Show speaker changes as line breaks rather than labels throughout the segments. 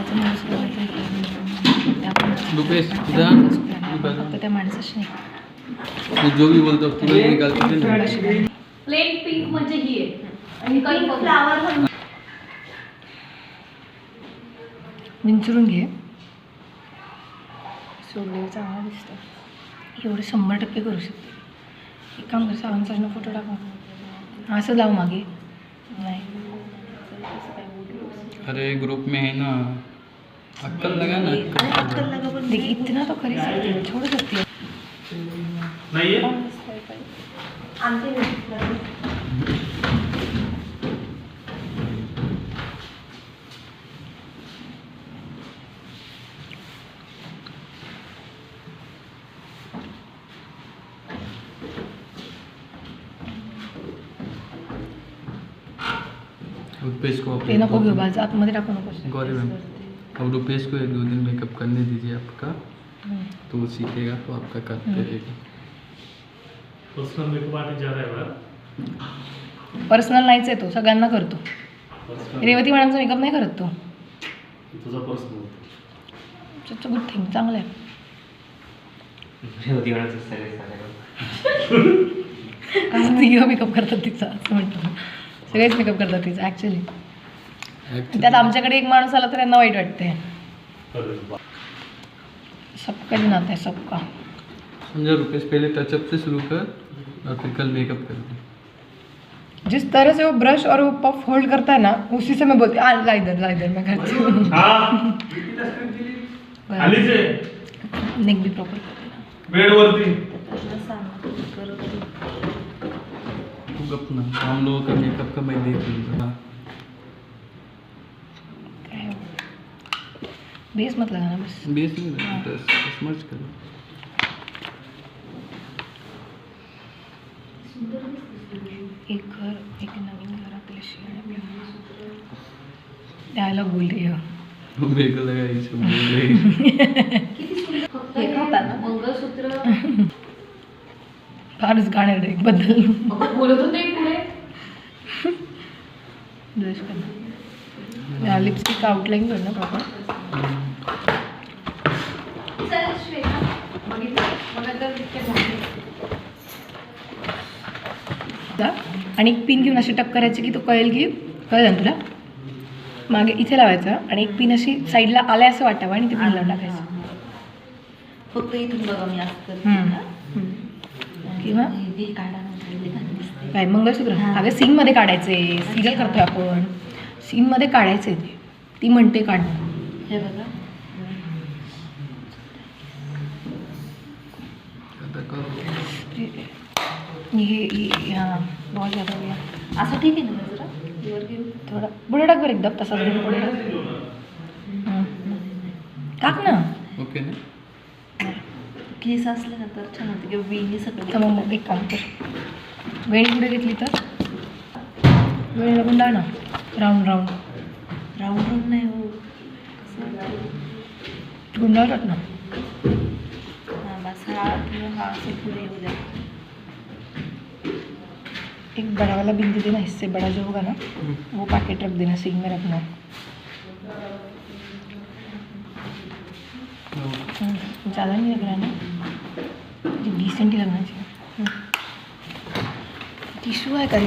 बाकीचं माणूस फक्त त्या माणसाशी नाही.
जो भी बोलतो
प्लेन पिंक म्हणजे ही आहे आणि काही फ्लावर
विंचरून घे. सोडलेलं चांगला दिसतं. एवढे 100% करू शकते. एक काम कर, सावंतचा फोटो टाकू. असं लाव मागे. नाही
अरे ग्रुप में है ना, अक्कल लगा ना.
अक्कल लगा पण देख इतना तो खरी सकती है, छोड़ सकती है.
नहीं है
रुपेश को
ते नको घेऊ बाजू, आतमध्ये टाकू नको.
गौरी मैम, अब रुपेश को 1-2 दिन मेकअप करने दीजिए आपका, तो वो सीखेगा तो आपका करते रहेगा.
पर्सनल मेकअप आर्टिस्ट जा रहा है बड़ा.
पर्सनल नाहीच आहे तो, सगळ्यांना करतो. रेवती मॅडमचा मेकअप नाही करत तो.
तुझा पर्सनल
त्याचं गुड थिंग, चांगलं आहे.
रेवती मॅडमचं सगळे
काय स्त्रिया मेकअप करतात तिचा, असं म्हणतो. सगळेच मेकअप करतात तिचा ॲक्च्युली. त्यात आमच्याकडे एक माणूस आला तर त्यांना वाईट वाटते. सबका भी नाता है सबका.
समझा रुपेश, पहले टचअप से शुरू कर और फिर कल मेकअप कर दे.
जिस तरह से वो ब्रश और वो पफ होल्ड करता है ना, उसी से मैं बोलती ला इधर मैं करती हूँ.
हां आली से
नेक भी प्रॉपर करते ना.
बेड वरती
तू गप ना, हम लोगों का मेकअप का मैं देख लूँगा.
बेस मत लगाना बस.
बेस नहीं लगा, बस मर्ज कर.
एक नवीन घर आपल्या डायलॉग बोल रही हो.
मेरे को लगा ये सब बोल रही.
मंगळसूत्र
फारच गाणं एक बद्दल
बोलत होते पुढे.
ब्रश करना, लिपस्टिक आउटलाइन करना प्रॉपर. आणि एक पिन घेऊन अशी टक करायची की तो कळेल की कळलं ना तुला. मागे इथे लावायचं आणि एक पिन अशी साईडला आलाय असं वाटावं आणि ते पिन लावून टाकायचं.
फक्त इथून बघा मी असं करते ना.
किंवा
हे काढा ना,
काय मंगळसूत्र अगं सीनमध्ये काढायचे. सिरियल करतोय आपण, सीनमध्ये काढायचे ते. ती म्हणते काढ.
हे बघा
ये हाँ बहुत ज़्यादा हो गया.
असं ठीक आहे ना जरा वर घेऊ.
थोडा पुढे टाक बरं एकदम तसा पुढे टाक. टाक ना.
ओके ना.
केस असले ना तर छान होते किंवा वेणी
तर
सगळं.
मग एक काम कर, वेणी पुढे घेतली तर वेणीला गुंडाळ ना. राऊंड राऊंड
राऊंड राऊंड नाही हो,
गुंडाळतात ना.
हां बस हा किंवा हा असं पुढे येऊ द्या.
एक बड़ा वाला बिन दे देना, इससे बड़ा जो होगा ना वो पैकेट रख देना, सीन में रखना. ज़्यादा नहीं लग रहा है ना, डिसेंट ही लगना चाहिए. टिश्यू है करी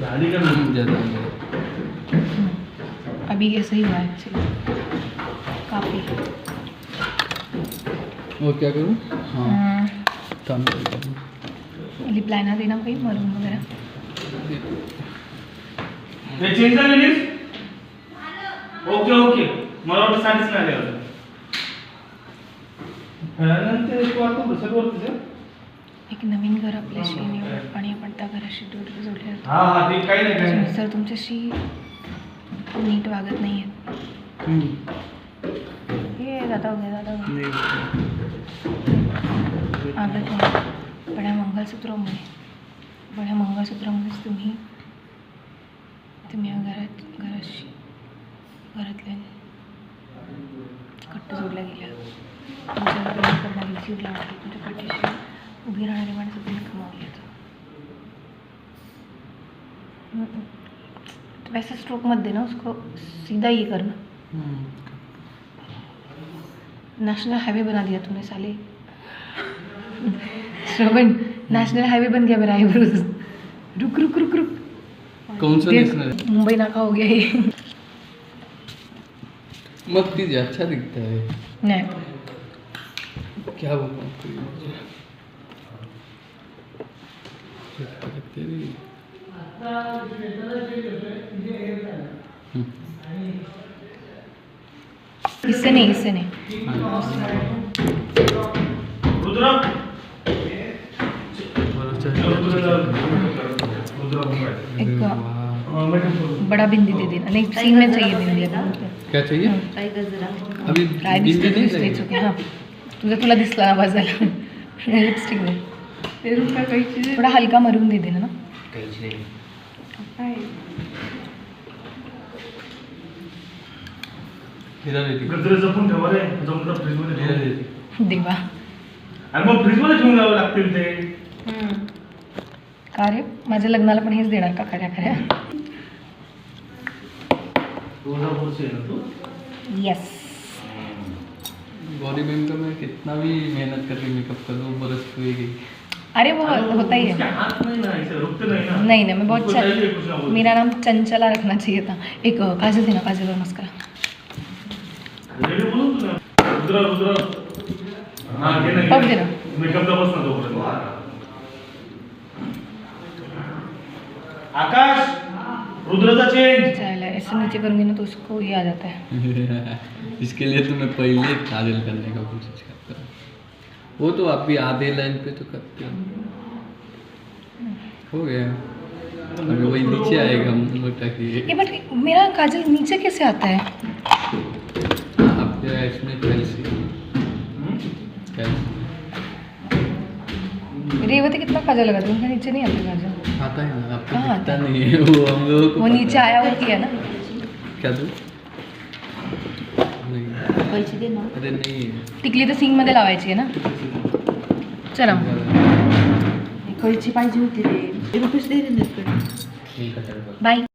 झाली का नाही?
ज़्यादा
अभी ऐसे ही हुआ है एक्चुअली काफ़ी.
और क्या करूँ? हाँ काम
लिप लाइनर देना कोई मरून वगैरह.
हे चेंज झाली ओके मला वाटतं साडीच नाही आली.
एक नवीन घर आपल्याशी निवड आणि आपण त्या घराशी जोडले जातो.
हा ते काही नाही
सर तुमच्याशी नीट वागत नाही आहेत. हे दादा हो गया आगत नाही. पण ह्या मंगळसूत्रामुळेच तुम्ही या घरातल्या कट्ट जोडल्या गेल्या. तुमच्यावर प्रेम करणारी जीव लावली, तुमच्या पाठीशी उभी राहणारी माणसं तुम्ही कमावली. वैसे स्ट्रोक मत देना उसको, सीधा ये करना। नेशनल हाईवे बना दिया तूने साले। श्रवण, नेशनल हाईवे बन गया मेरा आईब्रोज। रुक रुक रुक रुक।
कौन सा
देख,
नेशनल?
मुंबई नाका हो गया ये।
मत कीजिए, अच्छा दिखता है।
नहीं,
क्या बोलूं आपको ये मुझे? तेरी
इससे नहीं, इससे नहीं।
रुद्र
एक
मेकअप
बड़ा बिंदी दे देना। नहीं, सीन में चाहिए बिंदी अभी।
क्या चाहिए?
काही गजरा
अभी
काय
बिंदी
दिसते
नहीं
दिसते
लगेगी?
चुके हां, तुला दिसला ना बस झालं। लिपस्टिक दे, थोडा हलका मरून दे देना ना।
हिरा देती.
गजरे जपून ठेवा रे, जमलं फ्रीजमध्ये
हिरा
ठेवा.
देती.
देवा,
आणि मग फ्रीजमध्ये ठेवून द्यावं लागतील ते.
का रे, माझ्या लग्नाला पण हेच देणार का खऱ्या खऱ्या?
तुळजापूरची आहे ना तू?
यस।
बॉडी में का मैं कितना भी मेहनत करके मेकअप कर लूँ बरस हुएगी.
अरे वो होता ही
उसके
है।
हाथ नहीं ना, ऐसे रुकते नहीं ना.
नहीं नहीं, मैं बहुत
उसको चाहिए कुछ ना कुछ.
मेरा नाम चंचला रखना चाहिए था। एक काजल देना, काजल और मस्करा।
रेडी बोलून तुला. रुद्र रुद्र. हा घे ना,
पफ
घे
दे
ना.
ना.
मेकअपला बस ना तोपर्यंत. आकाश, रुद्रचा चेंज.
चल, ऐसे नीचे करूँगी ना तो उसको ये आ जाता है।
इसके लिए तो मैं पहले काजल करने का कोशिश करता हूँ. वो तो आप भी आधे लाइन पे तो करते हो. हो गया. अभी वही नीचे आएगा मोटा कि
ये बट मेरा काजल नीचे कैसे आता है?
आपके इसमें कैल्सी
रेवती कितना काजल लगा था, उनका नीचे नहीं आता काजल।
आता है ना, आपको
कहाँ
दिखता
आता
नहीं है. वो हम लोगों को
वो
पता
नीचे
है.
आया होती है ना।
क्या तू नहीं.
पैसे दे ना.
अरे नहीं
टिकली तर सिंग मध्ये लावायची आहे ना. चला
कैची पाहिजे होती रे. रुपीस दे रे नीटकडे.
बाय.